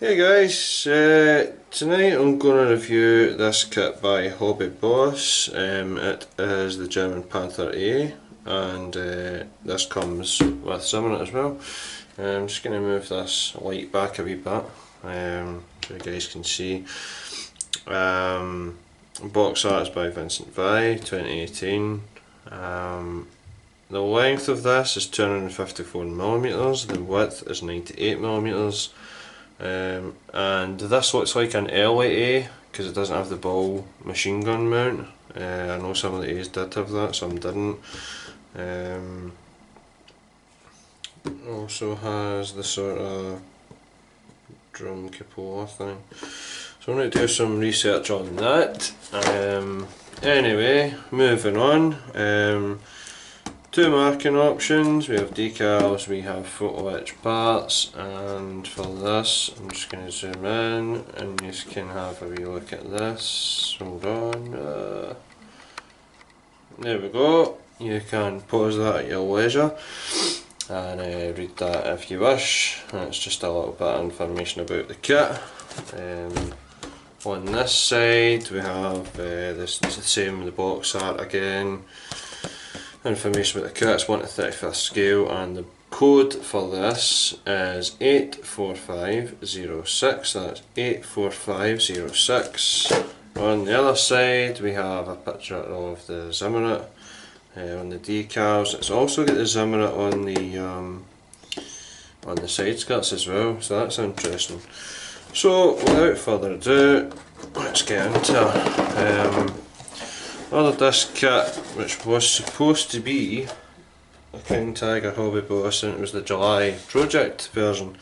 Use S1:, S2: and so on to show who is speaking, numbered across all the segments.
S1: Hey guys, tonight I'm going to review this kit by Hobbyboss. It is the German Panther A, and this comes with zimmirit as well. I'm just going to move this light back a wee bit so you guys can see. Box art is by Vincent Vi, 2018. The length of this is 254mm, the width is 98mm. And this looks like an early A because it doesn't have the ball machine gun mount. I know some of the A's did have that, some didn't. Also has the sort of drum cupola thing. So I'm going to do some research on that. Anyway, moving on. Two marking options, we have decals, we have photo etch parts, and for this I'm just going to zoom in and you can have a wee look at this. Hold on, there we go. You can pause that at your leisure and read that if you wish. It's just a little bit of information about the kit. On this side we have this is the same with the box art again. Information about the kit, it's 1 to 35th scale, and the code for this is 84506, that's 84506. On the other side we have a picture of the zimmirit on the decals. It's also got the zimmirit on the side skirts as well, so that's interesting. So without further ado, let's get into ordered this kit, which was supposed to be a King Tiger Hobbyboss, and it was the July project version,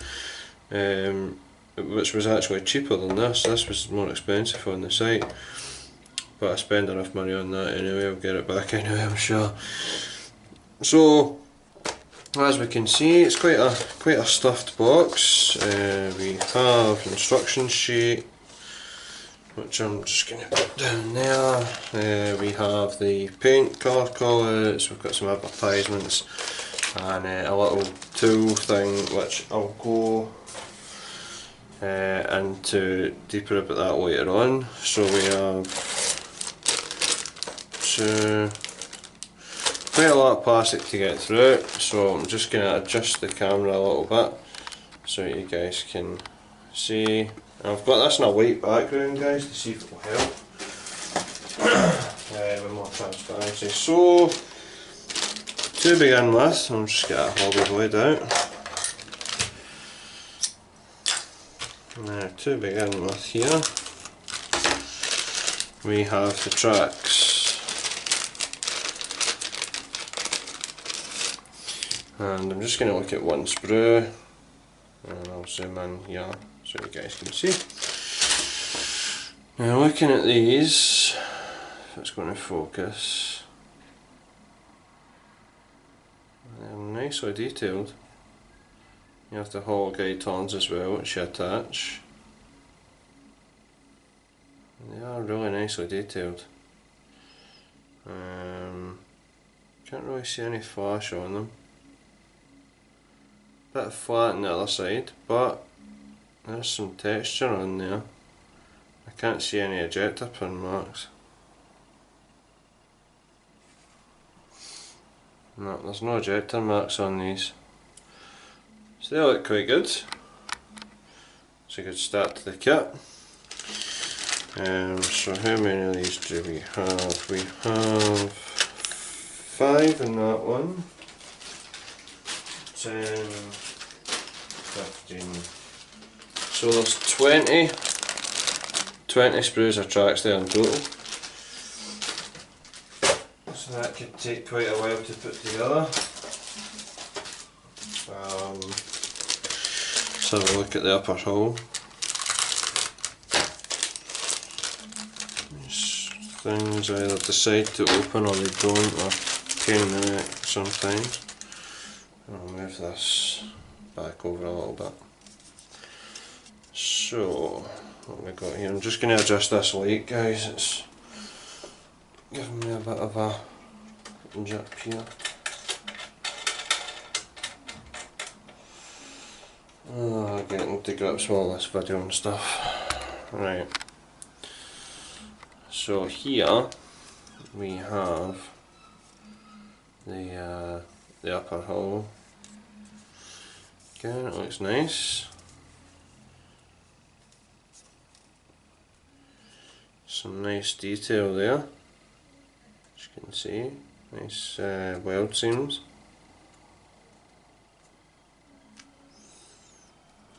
S1: which was actually cheaper than this. This was more expensive on the site, but I spend enough money on that anyway, I'll get it back anyway, I'm sure. So, as we can see, it's quite a stuffed box. We have an instruction sheet, which I'm just going to put down there. We have the paint colour colours, we've got some advertisements, and a little tool thing which I'll go into deeper about that later on. So we have quite a lot of plastic to get through, so I'm just going to adjust the camera a little bit so you guys can see. I've got this in a white background, guys, to see if it will help with more transparency. So, to begin with, I'll just get a hobby blade out. Now, to begin with here, we have the tracks. And I'm just going to look at one sprue, and I'll zoom in here so you guys can see. Now looking at these, if it's going to focus, they're nicely detailed. You have the hollow guide turns as well, which you attach. They are really nicely detailed. Can't really see any flash on them. Bit flat on the other side, but there's some texture on there. I can't see any ejector pin marks. No, there's no ejector marks on these. So they look quite good. It's a good start to the kit. So how many of these do we have? We have 5 in that one. 10, 15. So there's 20 sprues or tracks there in total. So that could take quite a while to put together. Let's have a look at the upper hull. These things either decide to open or they don't, or pain in the neck sometimes. I'll move this back over a little bit. So, what have we got here? I'm just going to adjust this light, guys. It's giving me a bit of a jip here. Getting to grips with all this video and stuff. Right. So here we have the upper hull. Again, it looks nice. Some nice detail there, as you can see. Nice weld seams.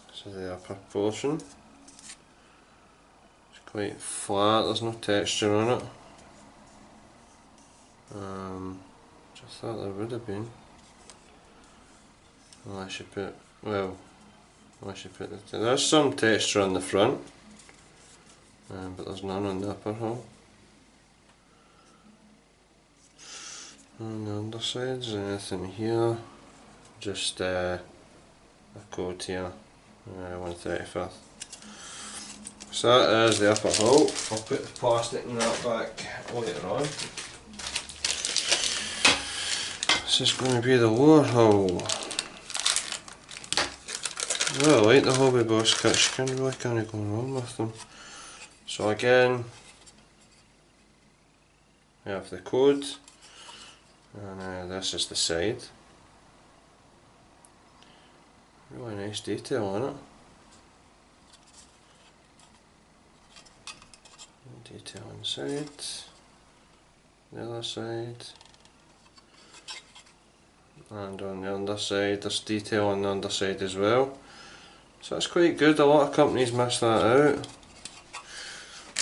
S1: This is the upper portion. It's quite flat, there's no texture on it. Which I thought there would have been. Unless you put, there's some texture on the front, but there's none on the upper hull. On the undersides, anything here, just a code here, 1/35. So that is the upper hull. I'll put the plastic in that back later on. This is going to be the lower hull. Well, I like the Hobbyboss kits, you really can't go wrong with them. So again, we have the code, and this is the side. Really nice detail on it. Detail inside, the other side, and on the underside there's detail on the underside as well. So that's quite good. A lot of companies miss that out.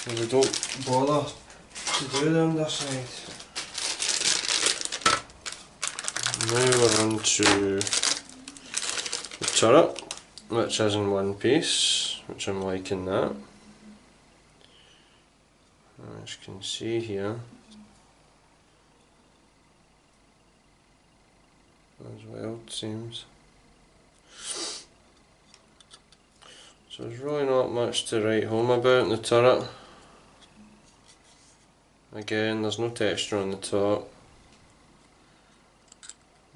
S1: They don't bother to do the underside. Now we're on to the turret, which is in one piece, which I'm liking that. As you can see here, there's weld seams. So there's really not much to write home about in the turret. Again, there's no texture on the top.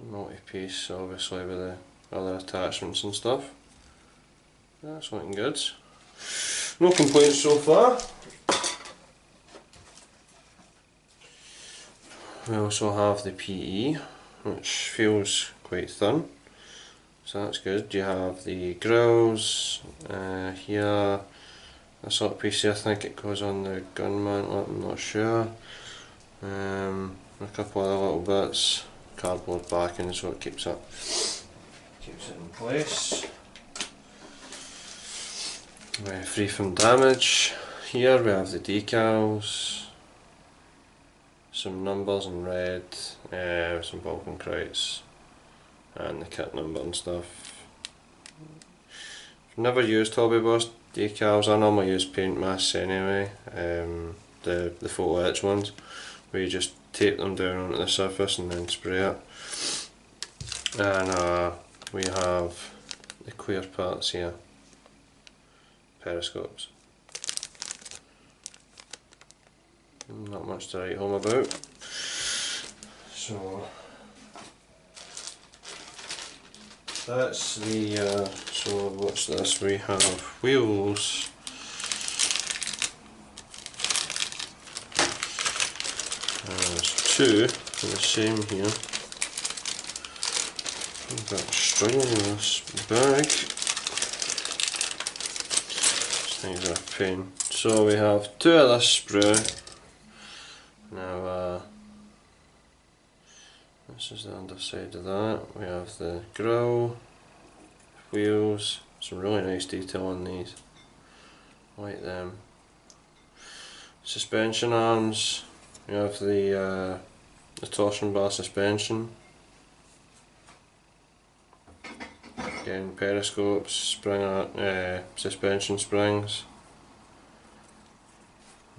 S1: Multi-piece, obviously, with the other attachments and stuff. That's looking good. No complaints so far. We also have the PE, which feels quite thin, so that's good. You have the grills here, this little piece here, I think it goes on the gun mantle, I'm not sure. A couple other little bits, cardboard backing, so it keeps it in place. Free from damage. Here we have the decals. Some numbers in red, some Vulcan crates, and the kit number and stuff. I've never used Hobbyboss decals. I normally use paint masks anyway, the photo etch ones, where you just tape them down onto the surface and then spray it. And we have the clear parts here, periscopes. Not much to write home about. So that's the so what's this? We have wheels. There's two of the same here. I've got a string in this bag. These things are a pain. So we have two of this sprue. Now this is the underside of that. We have the grille, wheels, some really nice detail on these, I like them. Suspension arms, we have the torsion bar suspension. Again, periscopes, suspension springs.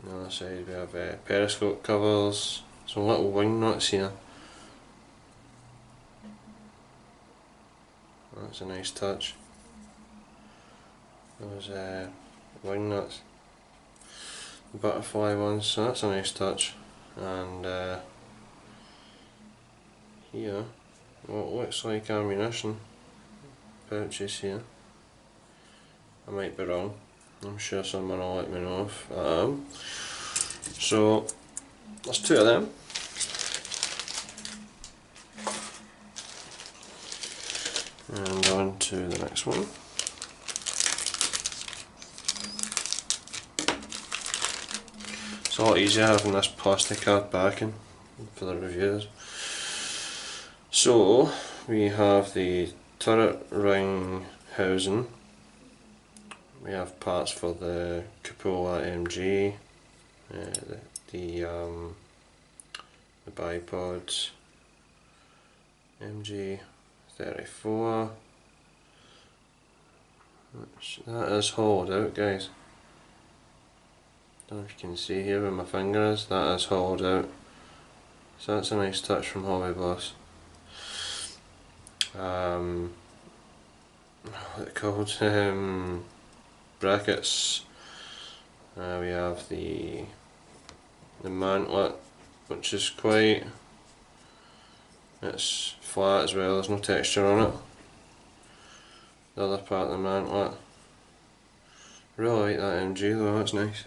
S1: On the other side we have periscope covers, some little wing nuts here. That's a nice touch. Those wing nuts, butterfly ones, so that's a nice touch. And here, what looks like ammunition pouches here. I might be wrong. I'm sure someone will let me know if I am. So there's two of them. And on to the next one. It's a lot easier having this plastic card backing for the reviewers. So we have the turret ring housing, we have parts for the cupola MG, the bipods MG34, which that is hollowed out, guys. Don't know if you can see here where my finger is, that is hollowed out. So that's a nice touch from Hobbyboss. What are they called? Brackets. We have the mantlet, which is quite, it's flat as well, there's no texture on it. The other part of the mantlet, really like that MG though, that's nice.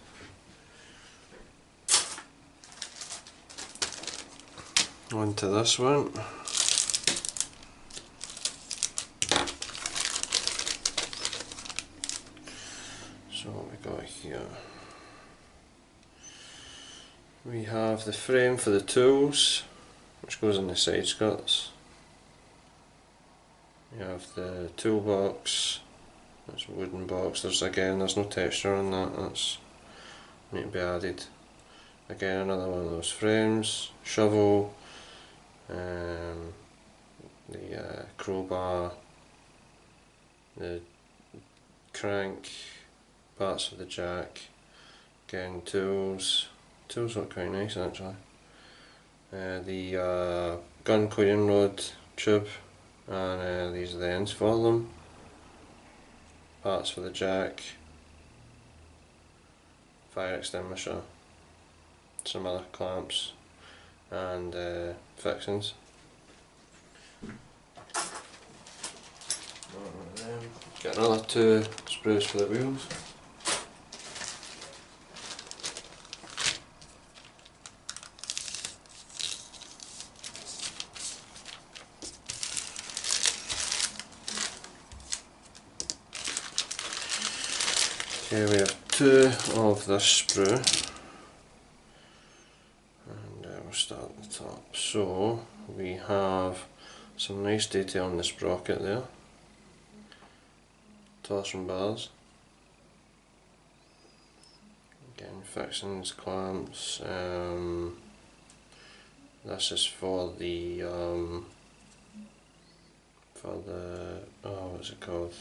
S1: On to this one. So what we got here? We have the frame for the tools, which goes in the side skirts. We have the toolbox, that's a wooden box. There's no texture on that, that's need to be added. Again, another one of those frames, shovel, the crowbar, the crank, parts of the jack, again tools look quite nice actually, the gun clearing rod tube, and these are the ends for them, parts for the jack, fire extinguisher, some other clamps and fixings. Got another two sprues for the wheels. Okay, we have two of this sprue, and we'll start at the top. So we have some nice detail on the sprocket there, torsion bars, again fixings, clamps. This is for the what's it called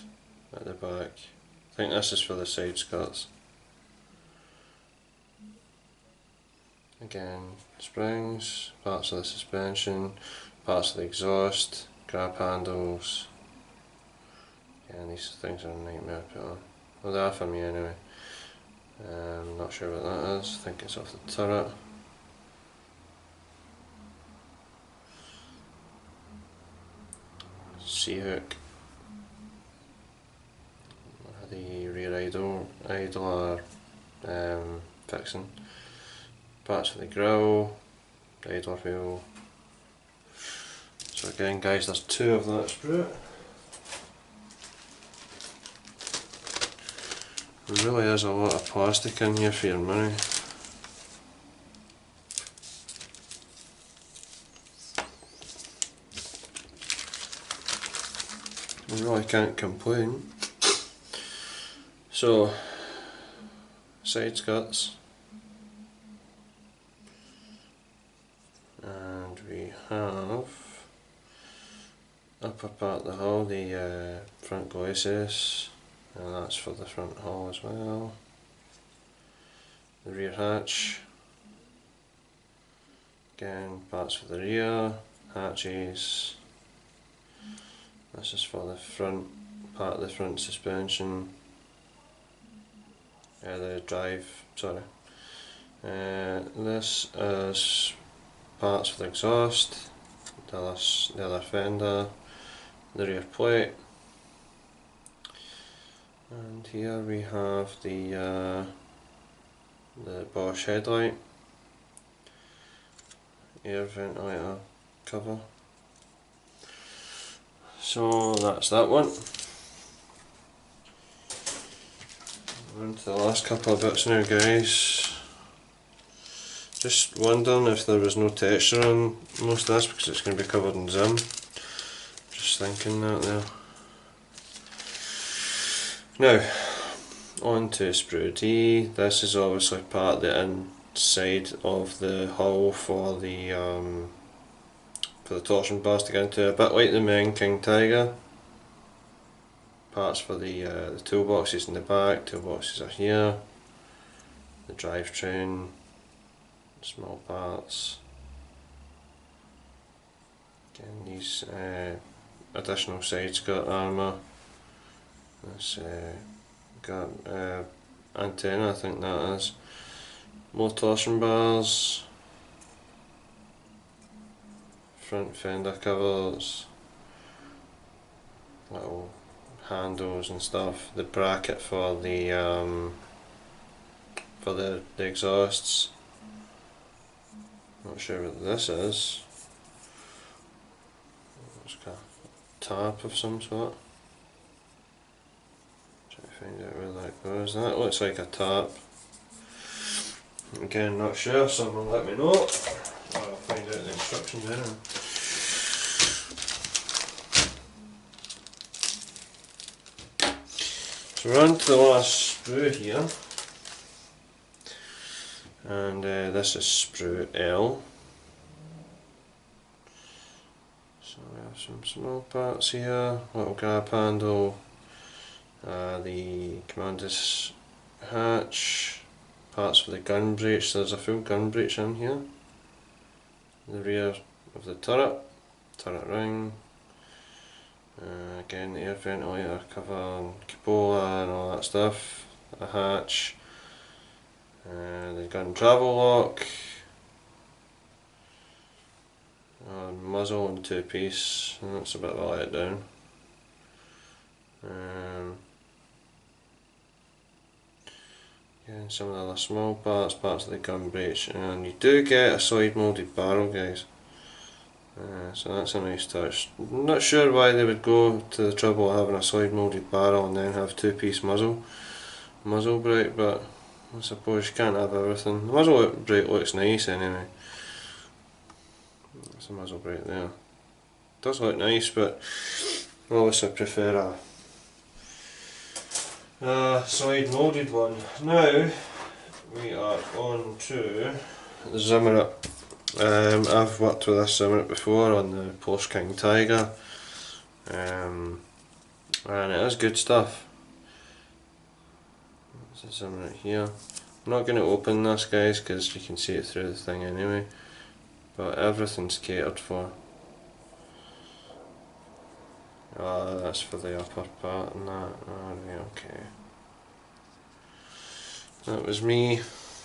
S1: at the back. I think this is for the side skirts. Again, springs, parts of the suspension, parts of the exhaust, grab handles. Yeah, these things are a nightmare to put on. Well, they are for me anyway. I'm not sure what that is, I think it's off the turret. C-hook. The rear idler fixing, parts for the grille, the idler wheel. So again guys, there's two of that sprue. There really is a lot of plastic in here for your money. I really can't complain. So, side skirts, and we have upper part of the hull, the front glacis, and that's for the front hull as well. The rear hatch, again parts for the rear, hatches. This is for the front part of the front suspension. The drive, sorry. This is parts for the exhaust, the other fender, the rear plate, And here we have the Bosch headlight, air ventilator cover. So that's that one. We're on to the last couple of bits now, guys. Just wondering if there was no texture on most of this because it's going to be covered in Zim. Just thinking that there. Now, on to Sprue D. This is obviously part of the inside of the hull for the torsion bars to get into, a bit like the main King Tiger. Parts for the toolboxes in the back, toolboxes are here, the drivetrain, small parts. Again, these additional side skirt armour. This got antenna, I think that is. More torsion bars. Front fender covers. Little handles and stuff. The bracket for the exhausts. Not sure what this is. It's got a tap of some sort. Trying to find out where that goes. That looks like a tap. Again, not sure. Someone let me know. Or I'll find out the instructions anyway. So we're on to the last sprue here, and this is sprue L. So we have some small parts here, little grab handle, the commander's hatch, parts for the gun breech. There's a full gun breech in here, the rear of the turret ring. Again, the air ventilator cover and cupola and all that stuff, a hatch, the gun travel lock, muzzle and two piece, and that's a bit of a letdown. Again, some of the other small parts of the gun breech, and you do get a side moulded barrel, guys. So that's a nice touch. I'm not sure why they would go to the trouble of having a side moulded barrel and then have two-piece muzzle brake, but I suppose you can't have everything. The muzzle brake looks nice anyway. That's a muzzle brake there. It does look nice, but obviously I prefer a side moulded one. Now we are on to the zimmirit. I've worked with this zimmirit before on the Porsche King Tiger, and it is good stuff. There's a zimmirit here. I'm not going to open this, guys, because you can see it through the thing anyway, but everything's catered for. That's for the upper part and that. Alright, okay. That was me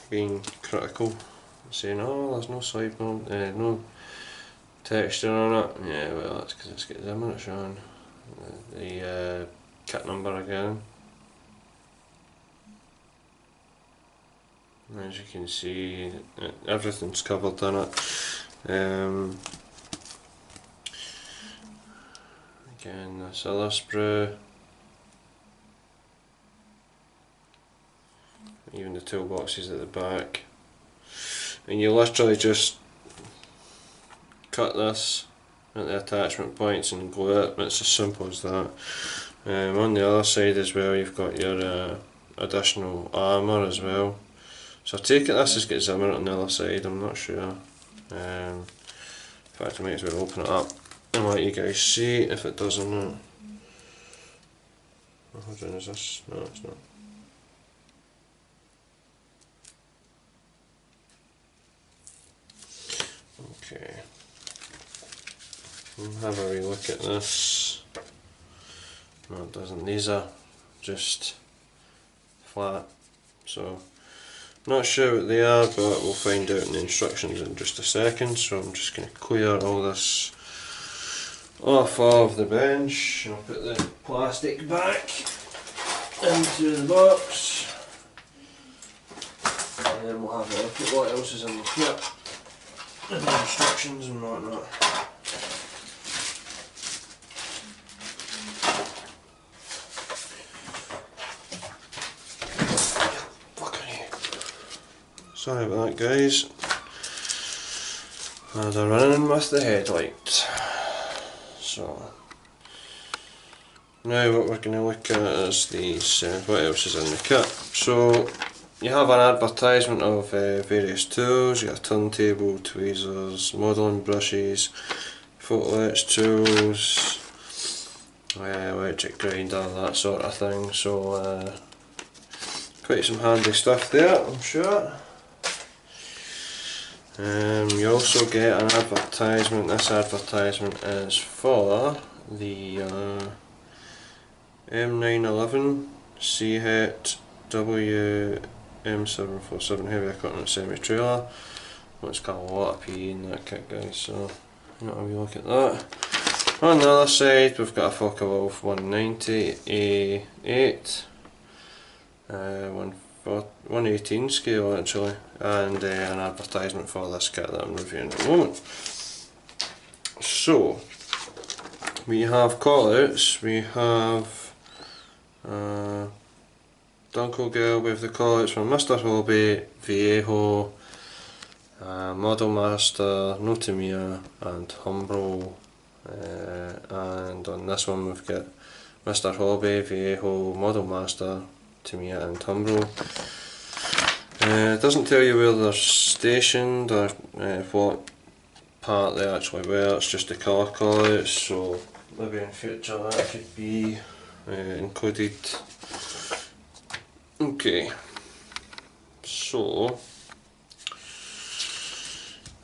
S1: being critical, saying, oh, there's no side mount, no texture on it. Yeah, well, that's because it's got zimmirit showing. The kit number again. As you can see, everything's covered in it. Again, this other sprue. Even the toolboxes at the back. And you literally just cut this at the attachment points and glue it. It's as simple as that. On the other side as well, you've got your additional armour as well. So I take it this has got zimmirit on the other side, I'm not sure. In fact, I might as well open it up and let you guys see if it does or not. Oh, hold on, is this? No, it's not. Okay. We'll have a wee look at this. No, it doesn't. These are just flat. So, not sure what they are, but we'll find out in the instructions in just a second. So I'm just going to clear all this off of the bench. I'll put the plastic back. into the box, and then we'll have a look at what else is in the kit and the instructions and whatnot. Sorry about that, guys. They're running with the headlight. So now what we're going to look at is these, what else is in the kit. So you have an advertisement of various tools. You got a turntable, tweezers, modelling brushes, photo etch tools, electric grinder, that sort of thing. So quite some handy stuff there, I'm sure. You also get an advertisement. This advertisement is for the M911 CHET WM747 heavy equipment semi-trailer. Well, it's got a lot of PE in that kit, guys, so you know, have a look at that. On the other side we've got a Focke-Wulf 190 A8, 118 scale actually, and an advertisement for this kit that I'm reviewing at the moment. So we have callouts. We have Dunkel Girl with the callouts from Mr. Hobby, Viejo, Model Master, Notamia and Humbro, and on this one we've got Mr. Hobby, Viejo, Model Master, Tamiya and Humbro. It doesn't tell you where they're stationed or what part they actually were, it's just the colour callouts, so maybe in future that could be included. Okay, so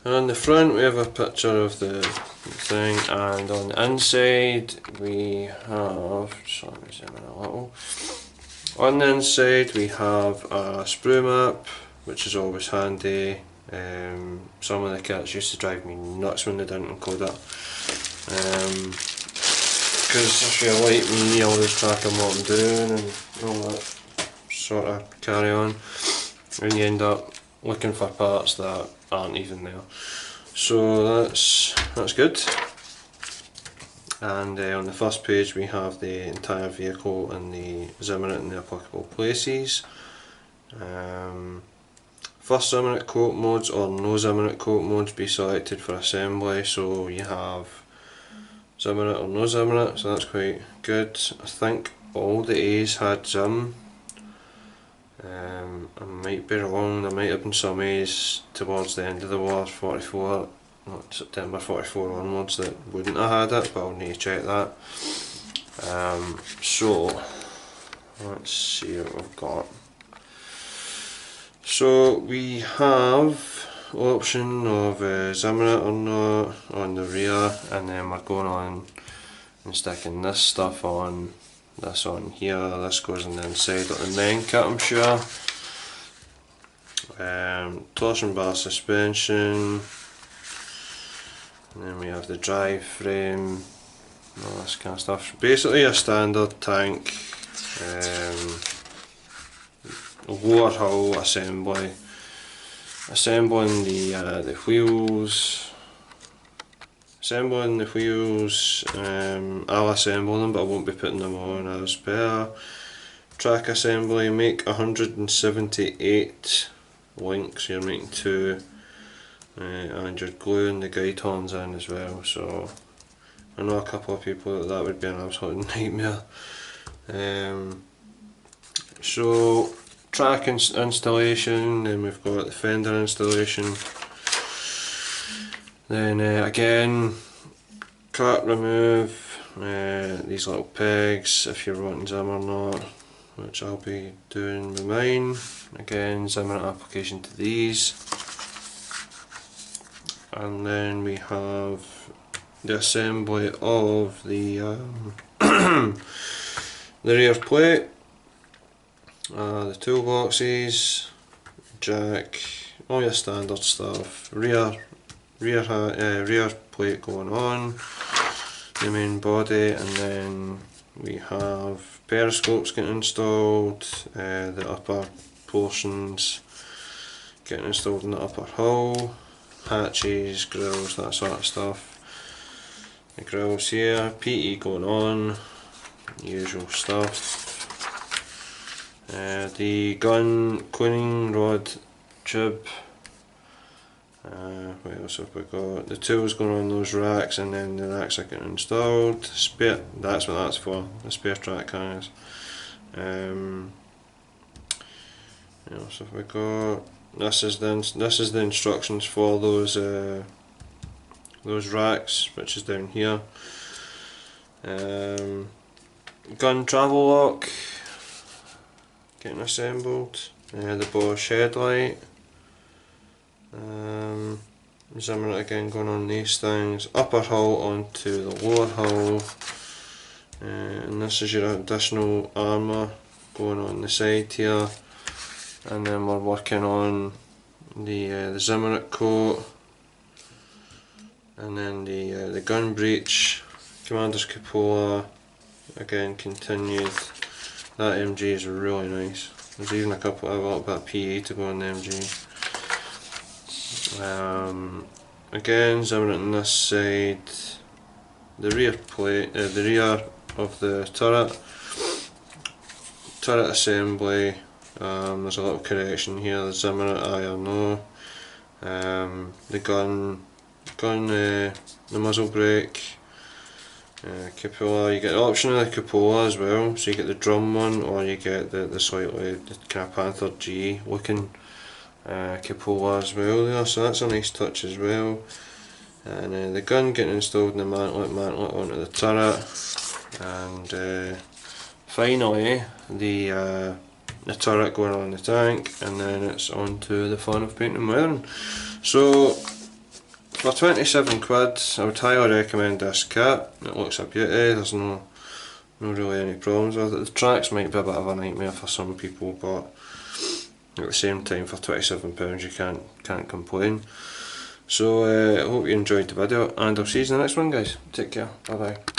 S1: on the front we have a picture of the thing, and on the inside we have, so let me zoom in a little. On the inside we have a sprue map, which is always handy. Some of the kits used to drive me nuts when they didn't include it, because if you're like me, you're always tracking what I'm doing and all that sort of carry on, and you end up looking for parts that aren't even there. So that's good. And on the first page we have the entire vehicle and the zimmirit in the applicable places. First zimmirit coat modes or no zimmirit coat modes be selected for assembly, so you have zimmirit or no zimmirit, so that's quite good. I think all the A's had zim. I might be wrong, there might have been some A's towards the end of the war, 44, not September 44 onwards, that wouldn't have had it, but I'll need to check that. So let's see what we've got. So we have option of zimmirit or not on the rear, and then we're going on and sticking this stuff on, this on here, this goes on the inside of the main kit, I'm sure. Torsion bar suspension, and then we have the drive frame, all this kind of stuff. Basically a standard tank, lower hull assembly, assembling the wheels. I'll assemble them, but I won't be putting them on as per. Track assembly, make 178 links, you're making 2, and you're gluing the guide horns in as well, so I know a couple of people that would be an absolute nightmare. So track installation, then we've got the fender installation. Then again, cart remove, these little pegs if you're wanting zim or not, which I'll be doing with mine. Again, zimmirit application to these. And then we have the assembly of the the rear plate, the toolboxes, jack, all your standard stuff, rear plate going on, the main body, and then we have periscopes getting installed, the upper portions getting installed in the upper hull, hatches, grills, that sort of stuff. The grills here, PT going on, usual stuff. The gun cleaning rod tube. What else have we got? The tools going on those racks, and then the racks are getting installed. Spare, that's what that's for, the spare track hangers. What else have we got? This is the instructions for those racks, which is down here. Gun travel lock getting assembled. The Bosch headlight. Zimmirit again going on these things. Upper hull onto the lower hull. And this is your additional armour going on the side here. And then we're working on the Zimmirit coat. And then the gun breech, commander's cupola, again continued. That MG is really nice. There's even a little bit of PA to go on the MG. Again, Zimmirit on this side. The rear plate, the rear of the turret assembly. There's a little correction here. The Zimmirit iron no. The gun, the muzzle brake, cupola. You get the option of the cupola as well, so you get the drum one, or you get the slightly kind of Panther G looking cupola as well there, so that's a nice touch as well. And the gun getting installed in the mantlet onto the turret, and finally the turret going on the tank, and then it's on to the fun of painting and weathering. So for 27 quid I would highly recommend this kit. It looks a beauty, there's no really any problems with it. The tracks might be a bit of a nightmare for some people, but at the same time for £27 you can't complain. So I hope you enjoyed the video, and I'll see you in the next one, guys. Take care, bye bye.